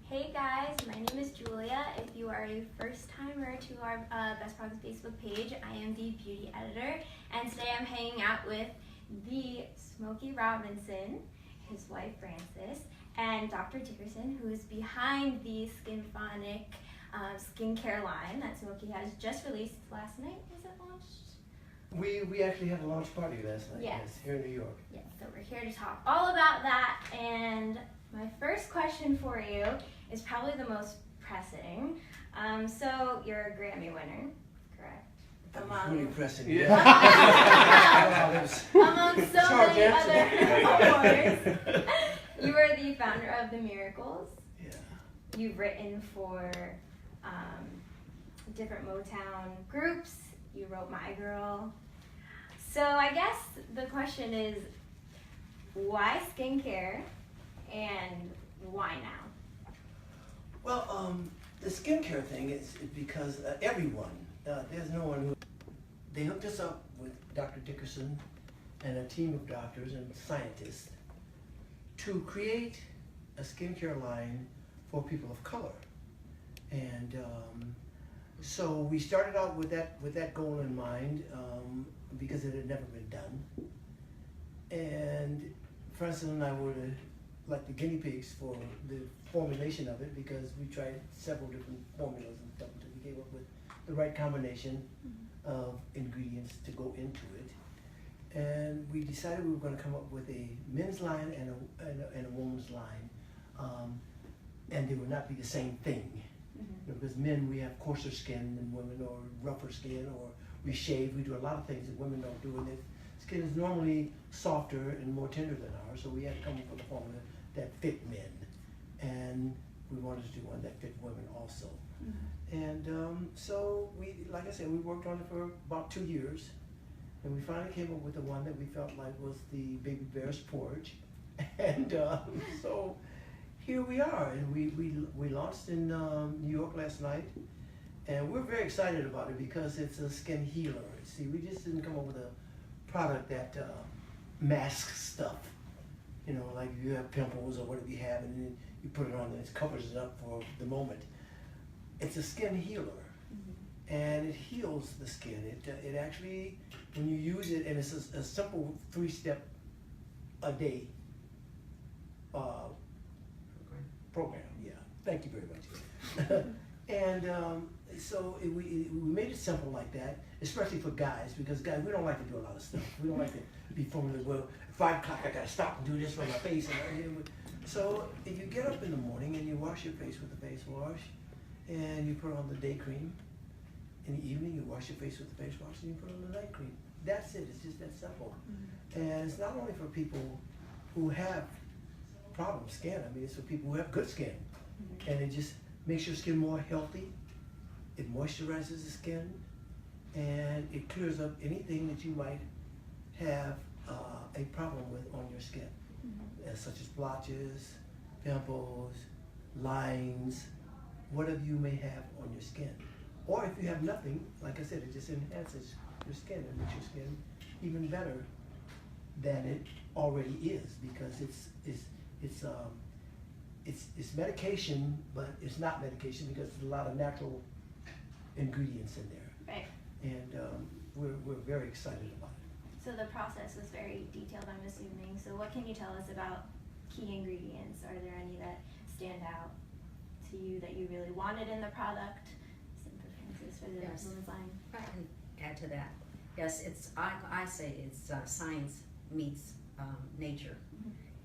Hey guys, my name is Julia. If you are a first timer to our Best Products Facebook page, I am the beauty editor, and today I'm hanging out with the Smokey Robinson, his wife Frances, and Dr. Dickerson, who is behind the Skinphonic skincare line that Smokey has just released last night. Was it launched? We actually had a launch party last night. Yes. Here in New York. Yes, so we're here to talk all about that, and my first question for you is probably the most pressing. So you're a Grammy winner, correct? That was really pressing. Yeah. Among so many other awards. You were the founder of The Miracles. Yeah. You've written for different Motown groups. You wrote My Girl. So I guess the question is, why skincare and why now? Well, the skincare thing is because everyone, there's no one who, they hooked us up with Dr. Dickerson and a team of doctors and scientists to create a skincare line for people of color. And so we started out with that goal in mind because it had never been done. And Frances and I were like the guinea pigs for the formulation of it, because we tried several different formulas and stuff until we came up with the right combination of ingredients to go into it. And we decided we were going to come up with a men's line and a woman's line, and they would not be the same thing. Because men, we have coarser skin than women, or rougher skin, or we shave. We do a lot of things that women don't do, and their skin is normally softer and more tender than ours, so we had to come up with a formula that fit men, and we wanted to do one that fit women also. And so we, like I said, we worked on it for about 2 years, and we finally came up with the one that we felt like was the baby bear's porridge. And so here we are, and we launched in New York last night, and we're very excited about it because it's a skin healer. See, we just didn't come up with a product that masks stuff. You know, like if you have pimples or whatever you have, and then you put it on and it covers it up for the moment. It's a skin healer, and it heals the skin. It actually, when you use it, and it's a simple 3-step a day program. Yeah, thank you very much. And so we made it simple like that, especially for guys, because guys, we don't like to do a lot of stuff. We don't like to be formally, well, 5 o'clock I gotta stop and do this for my face. So if you get up in the morning and you wash your face with the face wash, and you put on the day cream, in the evening you wash your face with the face wash, and you put on the night cream. That's it. It's just that simple. And it's not only for people who have problem skin. I mean, it's for people who have good skin, and it just makes your skin more healthy. It moisturizes the skin, and it clears up anything that you might have a problem with on your skin, such as blotches, pimples, lines, whatever you may have on your skin. Or if you have nothing, like I said, it just enhances your skin and makes your skin even better than it already is, because it's medication, but it's not medication because there's a lot of natural ingredients in there. Right. And we're very excited about it. So the process was very detailed, I'm assuming. So what can you tell us about key ingredients? Are there any that stand out to you that you really wanted in the product? Some preferences for the women's line. I can add to that. Yes, it's I say it's science meets nature.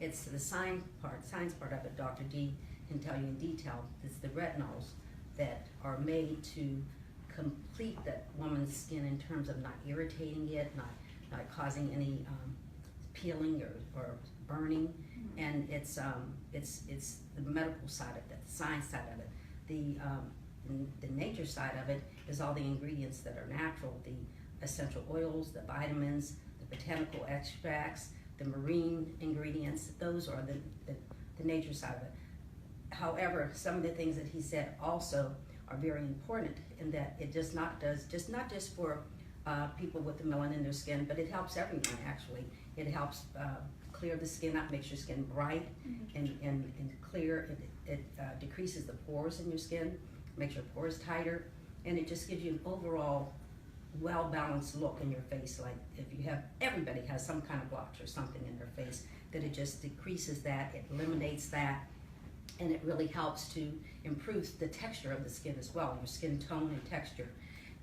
It's the science part of it. Dr. D can tell you in detail. It's the retinols that are made to complete that woman's skin in terms of not irritating it, not causing any peeling or burning. And it's the medical side of it, the science side of it. The nature side of it is all the ingredients that are natural, the essential oils, the vitamins, the botanical extracts, the marine ingredients. Those are the nature side of it. However, some of the things that he said also are very important in that it just not just for people with the melanin in their skin, but it helps everyone actually. It helps clear the skin up, makes your skin bright and clear. It decreases the pores in your skin, makes your pores tighter, and it just gives you an overall well-balanced look in your face. Like if you have, everybody has some kind of blotch or something in their face, that it just decreases that, it eliminates that, and it really helps to improve the texture of the skin as well, your skin tone and texture.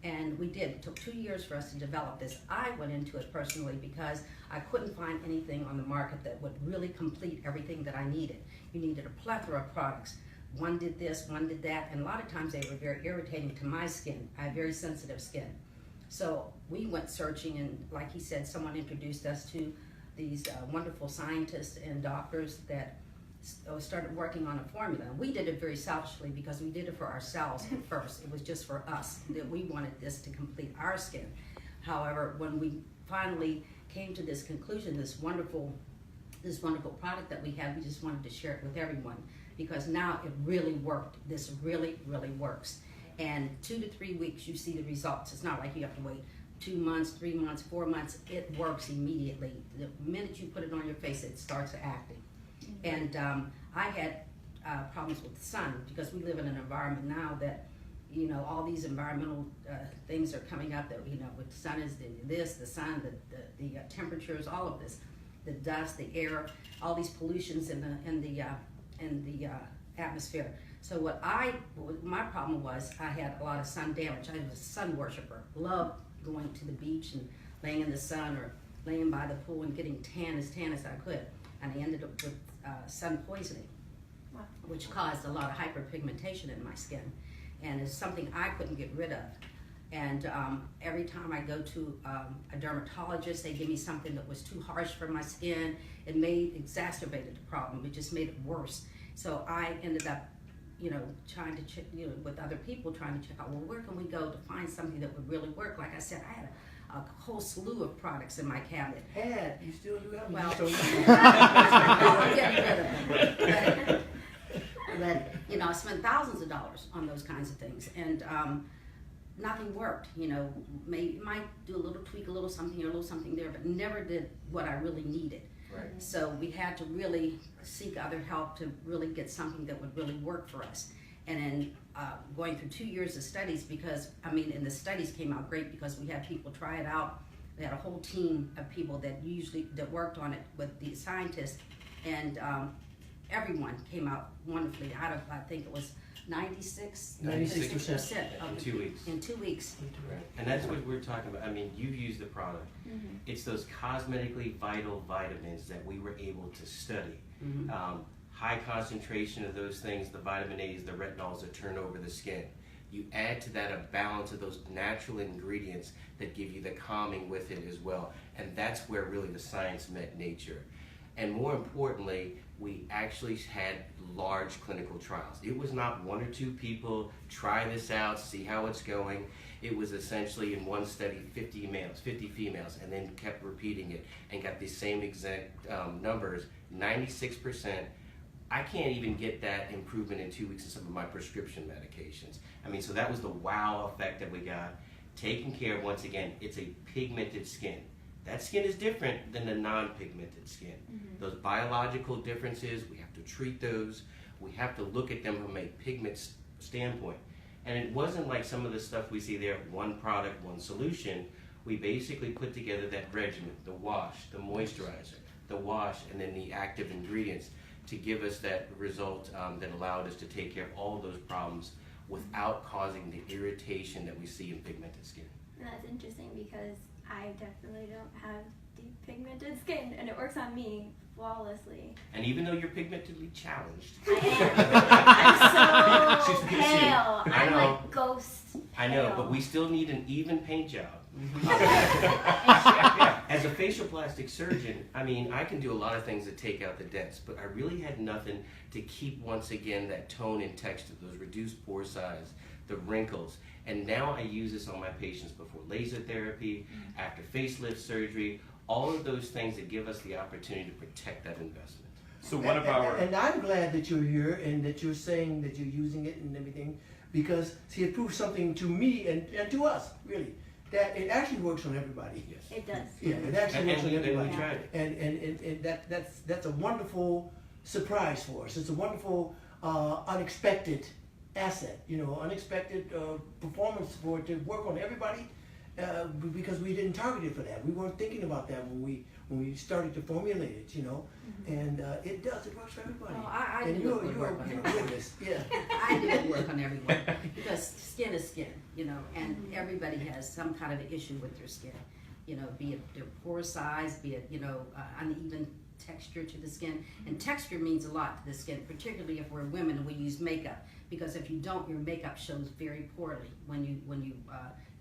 And we did. It took 2 years for us to develop this. I went into it personally because I couldn't find anything on the market that would really complete everything that I needed. You needed a plethora of products. One did this, one did that, and a lot of times they were very irritating to my skin. I have very sensitive skin. So we went searching, and like he said, someone introduced us to these wonderful scientists and doctors that started working on a formula. And we did it very selfishly because we did it for ourselves at first. It was just for us, that we wanted this to complete our skin. However, when we finally came to this conclusion, this wonderful product that we had, we just wanted to share it with everyone because now it really worked. This really, really works. And 2 to 3 weeks, you see the results. It's not like you have to wait 2 months, 3 months, 4 months. It works immediately. The minute you put it on your face, it starts acting. And I had problems with the sun because we live in an environment now that, you know, all these environmental things are coming up that, you know, with the sun is the sun, the temperatures, all of this, the dust, the air, all these pollutions in the atmosphere. So my problem was I had a lot of sun damage. I was a sun worshiper, loved going to the beach and laying in the sun or laying by the pool and getting tan as I could. And I ended up with sun poisoning, wow, which caused a lot of hyperpigmentation in my skin. And it's something I couldn't get rid of. And every time I go to a dermatologist, they give me something that was too harsh for my skin. It exacerbated the problem. It just made it worse. So I ended up, you know, trying to check, you know, with other people, trying to check out, well, where can we go to find something that would really work? Like I said, I had a whole slew of products in my cabinet. You still do have them? Well, You I'm getting rid of them. But, you know, I spent thousands of dollars on those kinds of things, and nothing worked. You know, might do a little tweak, a little something here, a little something there, but never did what I really needed. Right. So we had to really seek other help to really get something that would really work for us. And then going through 2 years of studies, because, I mean, and the studies came out great because we had people try it out. We had a whole team of people that worked on it with the scientists, and everyone came out wonderfully. Out of, I think it was 96% in 2 weeks. In 2 weeks. Right. And that's what we're talking about. I mean, you've used the product. mm-hmm. It's those cosmetically vital vitamins that we were able to study. Mm-hmm. High concentration of those things, the vitamin A's, the retinols that turn over the skin. You add to that a balance of those natural ingredients that give you the calming with it as well. And that's where really the science met nature. And more importantly, we actually had large clinical trials. It was not 1 or 2 people, try this out, see how it's going. It was essentially in one study 50 males, 50 females, and then kept repeating it and got the same exact numbers, 96%. I can't even get that improvement in 2 weeks in some of my prescription medications. I mean, so that was the wow effect that we got. Taking care of, once again, it's a pigmented skin. That skin is different than the non-pigmented skin. Mm-hmm. Those biological differences, we have to treat those. We have to look at them from a pigment standpoint. And it wasn't like some of the stuff we see there, one product, one solution. We basically put together that regimen, the wash, the moisturizer, the wash, and then the active ingredients to give us that result that allowed us to take care of all of those problems without causing the irritation that we see in pigmented skin. And that's interesting because I definitely don't have deep pigmented skin, and it works on me flawlessly. And even though you're pigmentedly challenged, I am. I'm so pale. I I'm know. like ghost pale. I know, but we still need an even paint job. As a facial plastic surgeon, I mean, I can do a lot of things to take out the dents, but I really had nothing to keep, once again, that tone and texture, those reduced pore size, the wrinkles. And now I use this on my patients before laser therapy, after facelift surgery, all of those things that give us the opportunity to protect that investment. So one of our... And I'm glad that you're here and that you're saying that you're using it and everything, because, see, it proves something to me and to us, really. that it actually works on everybody. Yes. It does. Yeah, it actually works on And everybody. we tried it. And that's a wonderful surprise for us. It's a wonderful unexpected asset, unexpected performance for it to work on everybody because we didn't target it for that. We weren't thinking about that when we started to formulate it, and it does. It works for everybody. Well, I and knew it would work on you're a everyone. witness. Yeah. I knew it would work on everyone because skin is skin, and everybody has some kind of an issue with their skin, be it their pore size, be it, uneven texture to the skin. And texture means a lot to the skin, particularly if we're women and we use makeup, because if you don't, your makeup shows very poorly when you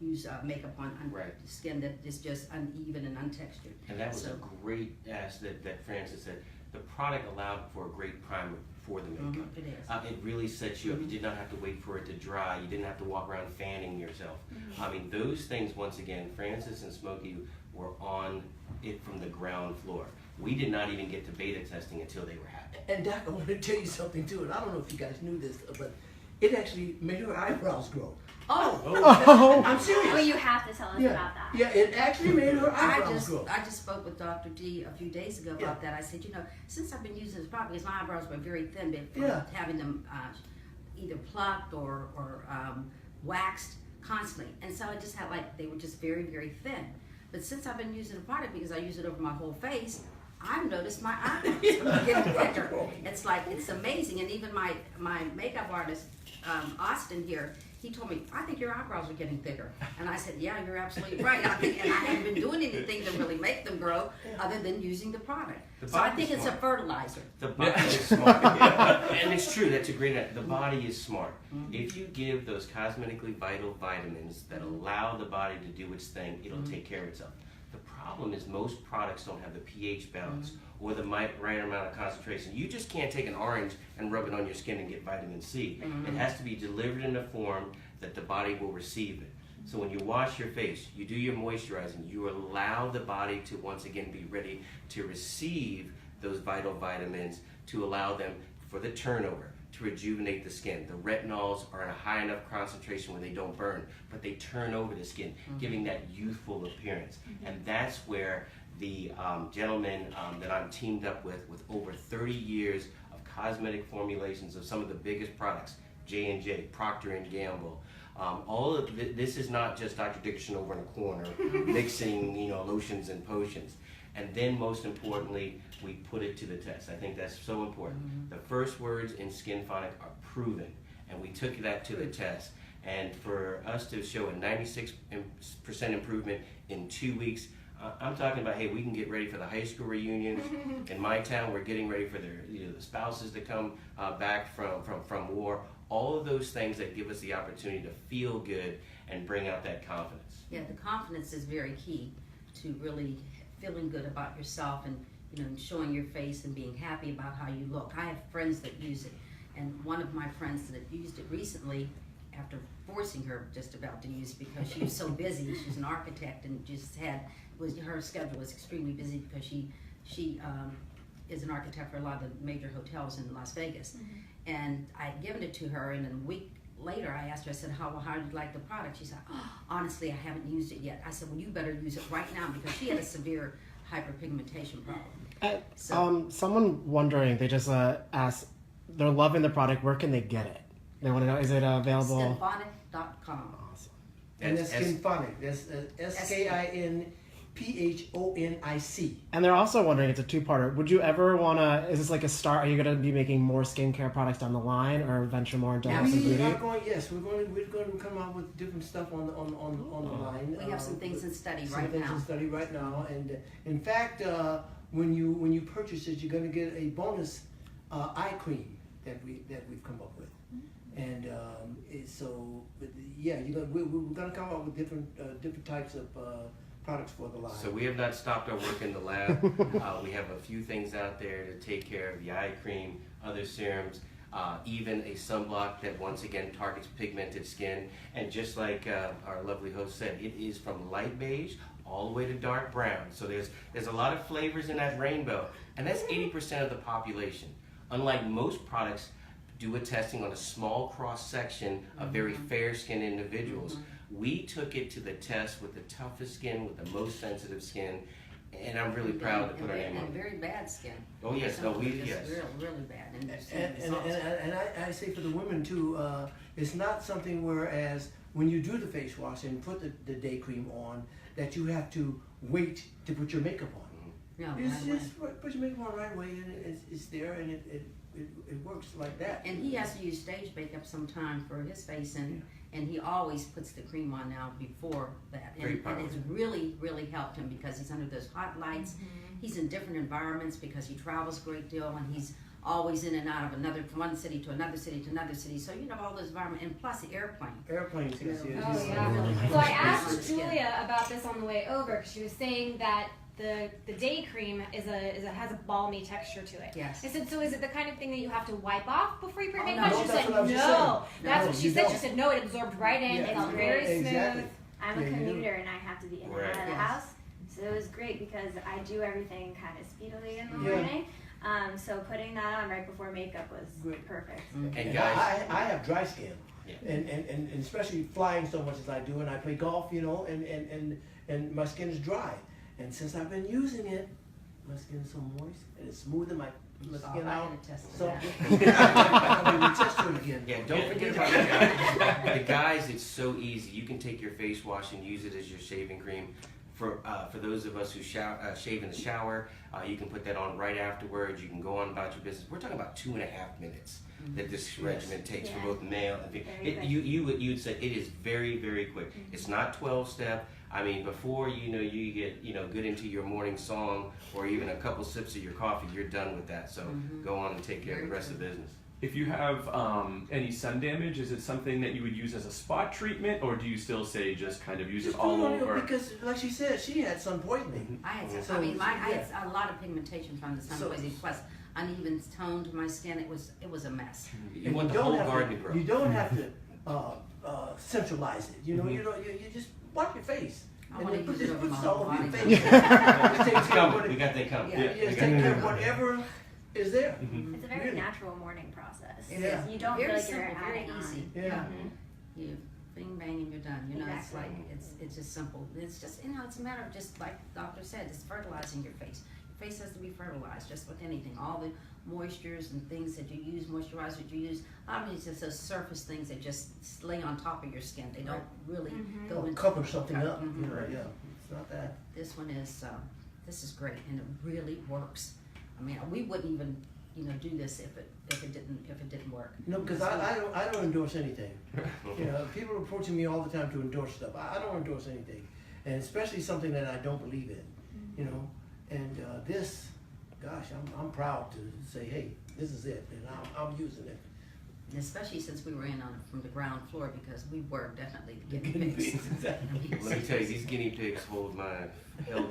use makeup on Right. skin that is just uneven and untextured. And that was So- a great asset that Francis said. The product allowed for a great primer for the makeup. It is. It really sets you up. You did not have to wait for it to dry. You didn't have to walk around fanning yourself. I mean, those things, once again, Francis and Smokey were on it from the ground floor. We did not even get to beta testing until they were happy. And Doc, I want to tell you something too, and I don't know if you guys knew this, but it actually made her eyebrows grow. Oh, I'm serious. Well, you have to tell us Yeah, about that. yeah, it actually made her I eyebrows grow. just spoke with Dr. D a few days ago about that. I said, since I've been using this product, because my eyebrows were very thin, but from Yeah. having them either plucked or waxed constantly, and so I just had they were just very, very thin. But since I've been using the product, because I use it over my whole face, I've noticed my eyebrows getting thicker. It's amazing. And even my makeup artist, Austin here, he told me, I think your eyebrows are getting thicker. And I said, yeah, you're absolutely right. And I haven't been doing anything to really make them grow other than using the product. So I think it's a fertilizer. The body is smart. And it's true, that's a great, the body is smart. If you give those cosmetically vital vitamins that allow the body to do its thing, it'll take care of itself. The problem is most products don't have the pH balance or the right amount of concentration. You just can't take an orange and rub it on your skin and get vitamin C. It has to be delivered in a form that the body will receive it. So when you wash your face, you do your moisturizing, you allow the body to once again be ready to receive those vital vitamins to allow them for the turnover, to rejuvenate the skin. The retinols are in a high enough concentration where they don't burn, but they turn over the skin, giving that youthful appearance. And that's where the gentleman that I'm teamed up with over 30 years of cosmetic formulations of some of the biggest products, J&J, Procter & Gamble, all of this is not just Dr. Dickerson over in a corner mixing, lotions and potions. And then most importantly, we put it to the test. I think that's so important. The first words in Skinphonic are proven, and we took that to the test. And for us to show a 96% improvement in 2 weeks, I'm talking about, hey, we can get ready for the high school reunions. In my town, we're getting ready for the spouses to come back from war. All of those things that give us the opportunity to feel good and bring out that confidence. Yeah, the confidence is very key to really feeling good about yourself and showing your face and being happy about how you look. I have friends that use it, and one of my friends that used it recently, after forcing her just about to use it because she was so busy. She's an architect and her schedule was extremely busy because she is an architect for a lot of the major hotels in Las Vegas. And I had given it to her, and a week later I asked her, I said, how do you like the product? She said, honestly, I haven't used it yet. I said, well, you better use it right now, because she had a severe hyperpigmentation problem. Someone wondering, they just asked, they're loving the product, where can they get it? They want to know, is it available? Skinphonic.com. Awesome. And that's Skinphonic. That's Skinphonic. And they're also wondering, it's a two-parter, would you ever want to, is this like a start, are you going to be making more skincare products down the line, or venture more into health and beauty? We're going to come out with different stuff on the line. We have some things in study right now. And in fact, when you purchase it, you're going to get a bonus eye cream that we've come up with. And we're going to come up with different types of products for the line. So we have not stopped our work in the lab. We have a few things out there to take care of the eye cream, other serums, even a sunblock that once again targets pigmented skin. And just like our lovely host said, it is from light beige all the way to dark brown. So there's a lot of flavors in that rainbow, and that's 80% of the population. Unlike most products, do a testing on a small cross section of very fair skinned individuals. We took it to the test with the toughest skin, with the most sensitive skin, and I'm really proud to put our name on And it. very bad skin. Oh yes, no, Some we just yes. really bad. And I say for the women too, it's not something whereas when you do the face wash and put the day cream on, that you have to wait to put your makeup on. No, It's right away. just put your makeup on right away, and it's there, and it works like that. And he has to use stage makeup sometime for his face, and he always puts the cream on now before that. Very And it's really helped him because he's under those hot lights. He's in different environments because he travels a great deal, and he's always in and out of one city to another city to another city. So you know all those environments, and plus the airplane. Airplanes, yes, Oh, yes. Oh, yes. yeah. So I asked Really skin. Julia about this on the way over because she was saying that the day cream has a balmy texture to it. Yes. I said, so is it the kind of thing that you have to wipe off before you put Oh, makeup no, on? She that's said, what I was just no. saying. That's No, what she you said. She don't. said, no, it absorbed right in. Yeah, It felt exactly. very smooth. Exactly. I'm a Yeah, you do. commuter and I have to be in and out of the Yes. house. So it was great because I do everything kind of speedily in the Yeah. morning. So putting that on right before makeup was Great. perfect. And And guys, I have dry skin, Yeah. and especially flying so much as I do, and I play golf, you know, and my skin is dry. And since I've been using it, my skin is so moist, and it's smoothing my skin I out. can attest to So that. I'm gonna test it again. yeah, don't forget about the guys. The guys, it's so easy. You can take your face wash and use it as your shaving cream. For those of us who shave in the shower, you can put that on right afterwards. You can go on about your business. We're talking about 2.5 minutes that this regimen takes for Yeah. both male and female. Very quick. You'd say it is very, very quick. It's not 12-step. I mean, before you get good into your morning song or even a couple sips of your coffee, you're done with that. So go on and take care of the rest of the business. If you have any sun damage, is it something that you would use as a spot treatment, or do you still say just kind of use Just it all put it on over? Because, like she said, she had sun poisoning. I had So, I had yeah. a lot of pigmentation from the sun So- poisoning, plus uneven tone to my skin. It was a mess. You And want you the don't whole have garden to, to grow. You don't have to centralize it. You know, you just wipe your face. I And wanna then put use it this over puts my all over your body. face. Just take It's care of coming. We what- got that coming. Yeah. just take care of whatever is there. It's a very Really? natural morning process. It Yeah. You don't Very feel like simple, you're very adding easy. on. Yeah. You bing bang and you're done. You know, it's Exactly. like it's just simple. It's just it's a matter of just like the doctor said, it's fertilizing your face. Your face has to be fertilized, just with anything. All the moistures and things that you use, moisturizers you use, obviously it's those surface things that just lay on top of your skin. They don't really go Or into cover something up. Mhm. You know, yeah. It's not that. This one is this is great and it really works. I mean, we wouldn't even do this if it didn't work. No, because I don't endorse anything. You know, people report to me all the time to endorse stuff. I don't endorse anything, and especially something that I don't believe in. You know, and this, gosh, I'm proud to say, hey, this is it, and I'm using it. And especially since we were in from the ground floor because we were definitely the guinea Guinea pigs. pigs, exactly. Let me tell you, these guinea pigs held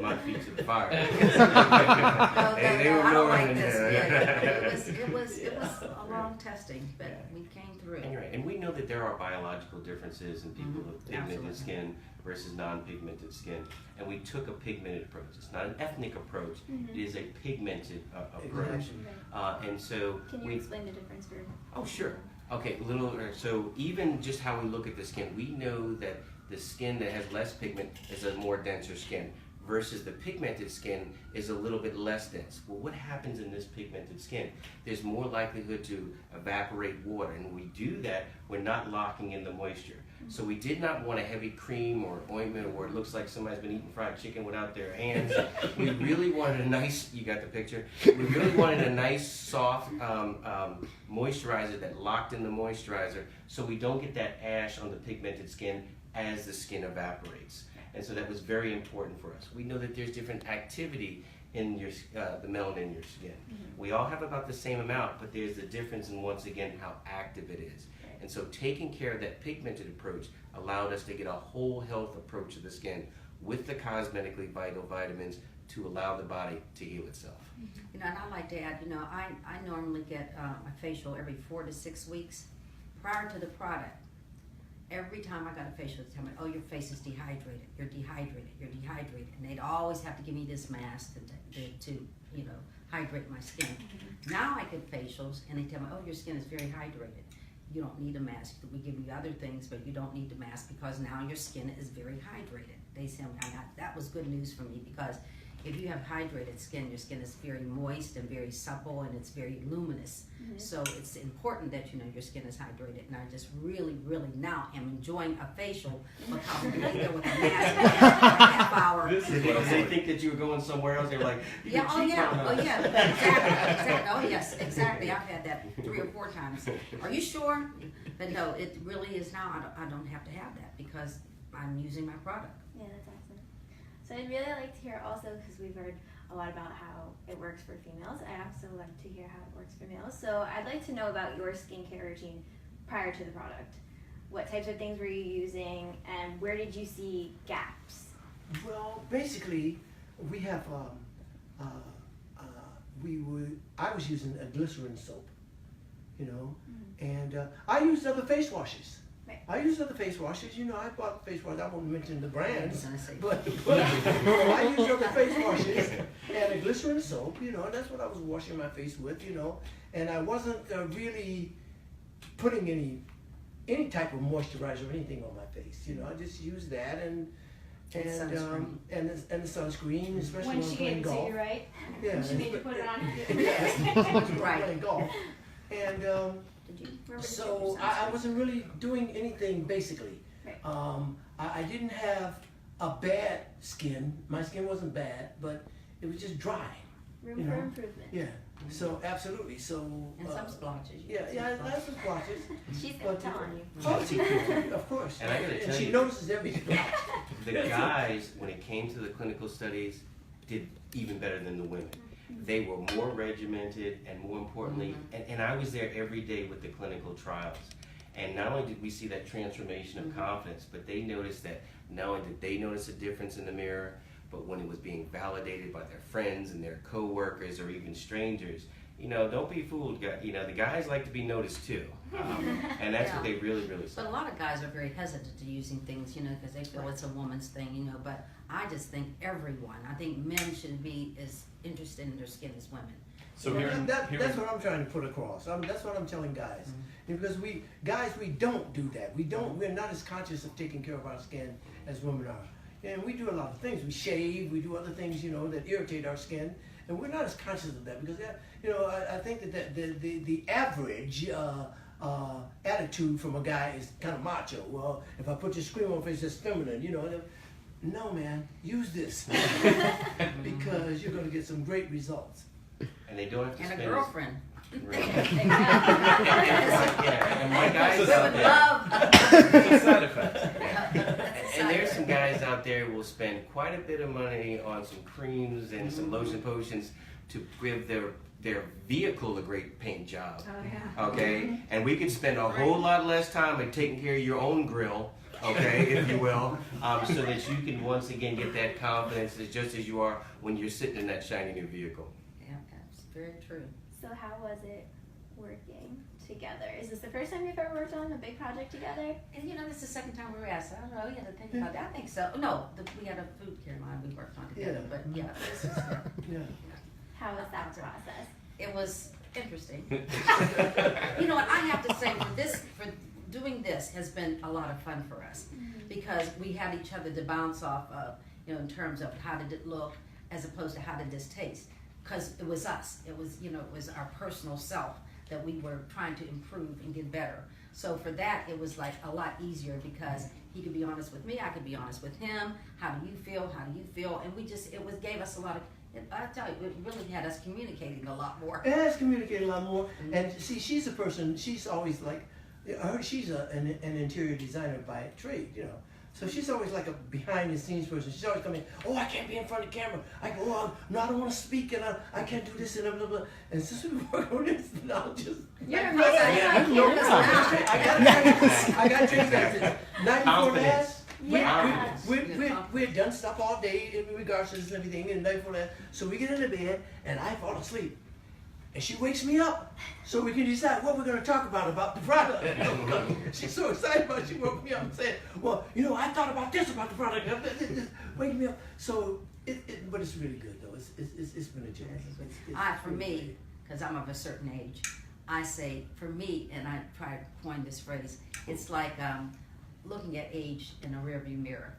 my feet to the fire. No, They were I don't more like than- this. Yeah, it was a long testing, but we came through. And you're right. And we know that there are biological differences in people with pigmented Absolutely. skin versus non-pigmented skin. And we took a pigmented approach. It's not an ethnic approach. It is a pigmented approach. Exactly. And so Can you we. explain the difference for? Oh, sure. Okay, so even just how we look at the skin, we know that the skin that has less pigment is a more denser skin versus the pigmented skin is a little bit less dense. Well, what happens in this pigmented skin? There's more likelihood to evaporate water, and when we do that, we're not locking in the moisture. So we did not want a heavy cream or ointment where it looks like somebody's been eating fried chicken without their hands. We really wanted a nice, you got the picture? We really wanted a nice, soft moisturizer that locked in the moisturizer so we don't get that ash on the pigmented skin as the skin evaporates. And so that was very important for us. We know that there's different activity in your the melanin in your skin. We all have about the same amount, but there's a difference in, once again, how active it is. And so taking care of that pigmented approach allowed us to get a whole health approach to the skin with the cosmetically vital vitamins to allow the body to heal itself. And I like to add, I normally get a facial every 4 to 6 weeks prior to the product. Every time I got a facial, they tell me, oh, your face is dehydrated, you're dehydrated, you're dehydrated. And they'd always have to give me this mask to hydrate my skin. Now I get facials and they tell me, oh, your skin is very hydrated. You don't need a mask. We give you other things, but you don't need the mask because now your skin is very hydrated. They said that was good news for me because if you have hydrated skin, your skin is very moist and very supple and it's very luminous. So it's important that you know your skin is hydrated. And I just really, really now am enjoying a facial because I'm lay there with a mask for a half hour. Did they think that you were going somewhere else? They were like, Yeah, oh yeah, exactly. Oh yes, exactly. I've had that 3 or 4 times. Are you sure? But no, it really is now. I don't have to have that because I'm using my product. Yeah, that's awesome. So I'd really like to hear also, because we've heard a lot about how it works for females, I also like to hear how it works for males. So I'd like to know about your skincare routine prior to the product. What types of things were you using, and where did you see gaps? Well, basically, we have, I was using a glycerin soap, you know, and I used other face washes. Right. I used other face washes, you know, I bought face washes, I won't mention the brands, I was gonna say. but I used other face washes and a glycerin soap, you know, and that's what I was washing my face with, you know, and I wasn't really putting any type of moisturizer or anything on my face, you know, I just used that and sunscreen. The sunscreen, especially When when she playing didn't see golf. you, right? Yeah, When she made you put it on. yeah, especially when Right. playing golf. And Did you? Remember to check so your I sunscreen. wasn't really doing anything basically. Right. I didn't have a bad skin. My skin wasn't bad, but it was just dry. Room you for know? improvement. Yeah. So absolutely. So And some splotches. yeah, I have some splotches. She's gonna But, tell on you. Oh, she, of course. And I gotta tell she you- notices every spot. The guys, when it came to the clinical studies, did even better than the women. They were more regimented and more importantly, and I was there every day with the clinical trials. And not only did we see that transformation of confidence, but they noticed that not only did they notice a difference in the mirror, but when it was being validated by their friends and their co-workers or even strangers, you know, don't be fooled. You know, the guys like to be noticed too. And that's what they really, really But saw. a lot of guys are very hesitant to using things, you know, because they feel it's a woman's thing, you know. But I just think I think men should be as interested in their skin as women. So Well, here, that's what I'm trying to put across. That's what I'm telling guys. Because we don't do that. We're not as conscious of taking care of our skin as women are. And we do a lot of things. We shave, we do other things, you know, that irritate our skin. And we're not as conscious of that because, you know, I think that the average attitude from a guy is kind of macho. Well, if I put this cream on my face, it's feminine, you know. No, man, use this because you're going to get some great results. And they don't have to And a spend girlfriend. Right. Yeah, and my guys Women out there, Love. it's a side effect. and there's some guys out there who will spend quite a bit of money on some creams and some lotion potions to give their vehicle a great paint job. Oh yeah. Okay, and we could spend a whole lot less time at taking care of your own grill, okay, if you will, so that you can once again get that confidence just as you are when you're sitting in that shiny new vehicle. Yeah, that's very true. So how was it working together? Is this the first time you've ever worked on a big project together? And you know, this is the second time we were asked. I don't know. You had to think about that. I think so. No, we had a food care line we worked on together. Yeah. But yeah, this is. Yeah. How was that process? It was interesting. You know what? I have to say, for doing this has been a lot of fun for us because we had each other to bounce off of. You know, in terms of how did it look, as opposed to how did this taste. Because it was us. It was, you know, it was our personal self that we were trying to improve and get better. So for that, it was like a lot easier because he could be honest with me, I could be honest with him. How do you feel? How do you feel? And gave us a lot of, I tell you, it really had us communicating a lot more. It has communicated a lot more. And see, she's a person, she's always like, she's an interior designer by trade, you know. So she's always like a behind the scenes person. She's always coming, oh, I can't be in front of the camera. I go, oh, no, I don't want to speak and I can't do this and blah, blah, blah. And since we work on this, I'll just. You're like, amazing. I got trained like this. Night before last, Yeah. we had done stuff all day in regards to this and everything, and night before last. So we get into bed, and I fall asleep. And she wakes me up so we can decide what we're going to talk about the product. She's so excited about it, she woke me up and said, well, you know, I thought about this about the product. Wake me up. So But it's really good though. It's been a journey. For me, because I'm of a certain age, I say, for me, and I try to coin this phrase, it's like looking at age in a rearview mirror.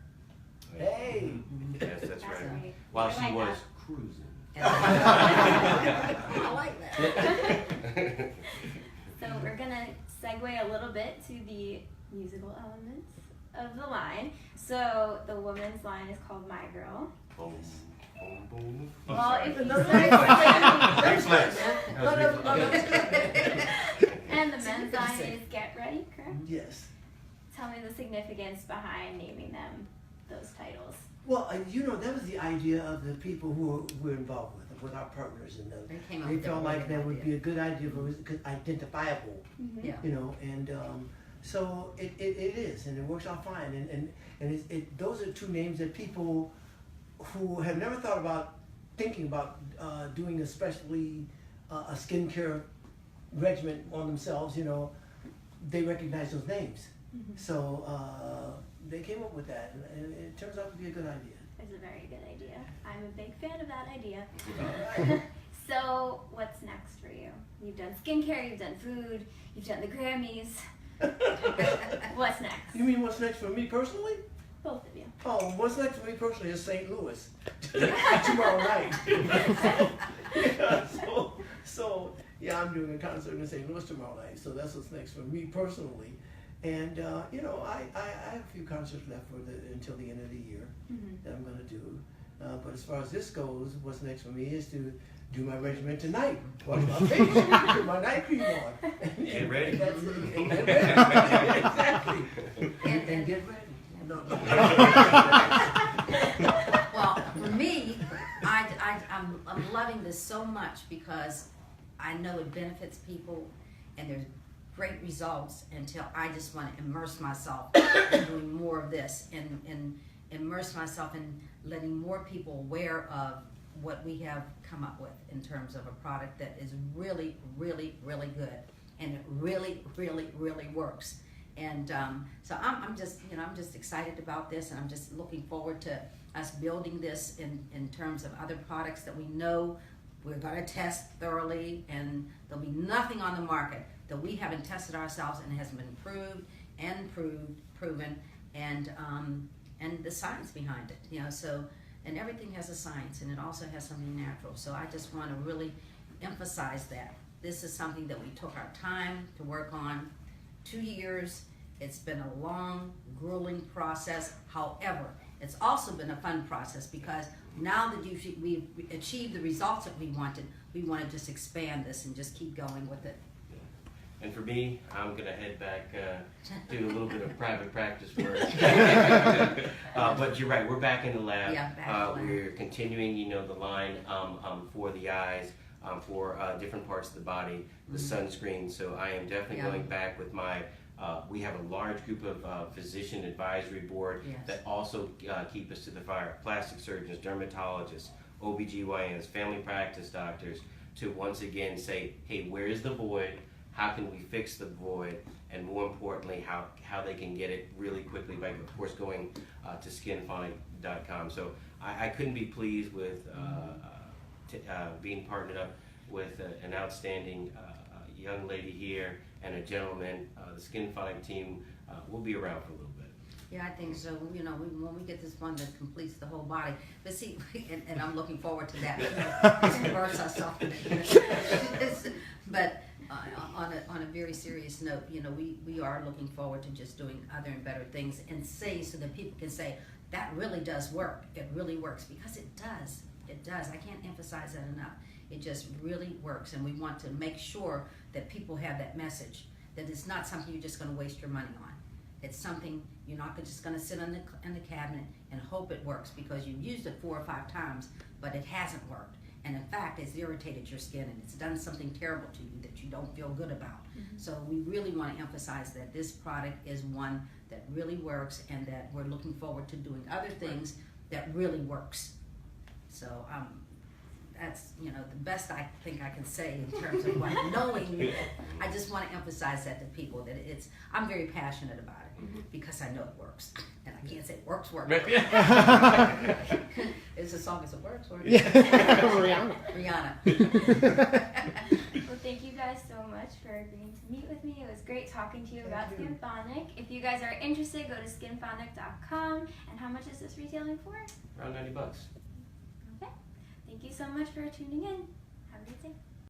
Hey. Yes, that's right. Right. While I she like was cruising. I like that. So we're gonna segue a little bit to the musical elements of the line. So the woman's line is called My Girl. Boom, boom, boom. Well, if Big flex. and the men's line is Get Ready, correct? Yes. Tell me the significance behind naming them those titles. Well, that was the idea of the people who were involved with our partners, and they felt like that would be a good idea, but it was identifiable, Yeah. and so it is, and it works out fine, and those are two names that people who have never thought about thinking about doing especially a skincare regimen on themselves, they recognize those names. So they came up with that, and it turns out to be a good idea. It's a very good idea. I'm a big fan of that idea. All right. So what's next for you? You've done skincare, you've done food, you've done the Grammys. What's next? You mean what's next for me personally? Both of you. Oh, what's next for me personally is St. Louis tomorrow night. So yeah, I'm doing a concert in St. Louis tomorrow night. So that's what's next for me personally. And I have a few concerts left until the end of the year that I'm going to do. But as far as this goes, what's next for me is to do my regimen tonight. Wash my face, put my night cream on. Get ready. That's it. And get ready. Exactly. And get ready. No. Well, for me, I'm loving this so much because I know it benefits people, and there's great results until I just want to immerse myself in doing more of this and immerse myself in letting more people aware of what we have come up with in terms of a product that is really, really, really good, and it really, really, really works. And so I'm just excited about this, and I'm just looking forward to us building this in terms of other products that we know we're going to test thoroughly, and there'll be nothing on the market that we haven't tested ourselves and hasn't been proven, and the science behind it, So, and everything has a science, and it also has something natural. So I just want to really emphasize that this is something that we took our time to work on. 2 years. It's been a long, grueling process. However, it's also been a fun process because now that we've achieved the results that we want to just expand this and just keep going with it. And for me, I'm going to head back, do a little bit of private practice work. But you're right, we're back in the lab. Yeah, back in the lab. We're continuing, the line for the eyes, for different parts of the body, the sunscreen. So I am definitely going back with my, we have a large group of physician advisory board that also keep us to the fire. Plastic surgeons, dermatologists, OBGYNs, family practice doctors, to once again say, hey, where is the void? How can we fix the void, and more importantly, how they can get it really quickly by, of course, going to Skinphonic.com. So I couldn't be pleased with being partnered up with an outstanding young lady here and a gentleman. The Skinphonic team will be around for a little bit. Yeah, I think so. When we get this one that completes the whole body. But see, and I'm looking forward to that. Converse ourselves. But on a very serious note, we are looking forward to just doing other and better things, and say, so that people can say that really does work. It really works, because it does. It does. I can't emphasize that enough. It just really works, and we want to make sure that people have that message, that it's not something you're just going to waste your money on. It's something you're not just going to sit in the cabinet and hope it works because you've used it 4 or 5 times, but it hasn't worked. And in fact, it's irritated your skin and it's done something terrible to you that you don't feel good about. So we really want to emphasize that this product is one that really works, and that we're looking forward to doing other things that really works. So that's the best I think I can say in terms of what knowing. I just want to emphasize that to people that I'm very passionate about it because I know it works, and I can't say it works. It's a song. It's a works. Yeah. Rihanna. Well, thank you guys so much for agreeing to meet with me. It was great talking to you about Skinphonic. If you guys are interested, go to skinphonic.com. And how much is this retailing for? Around $90. Okay. Thank you so much for tuning in. Have a great day.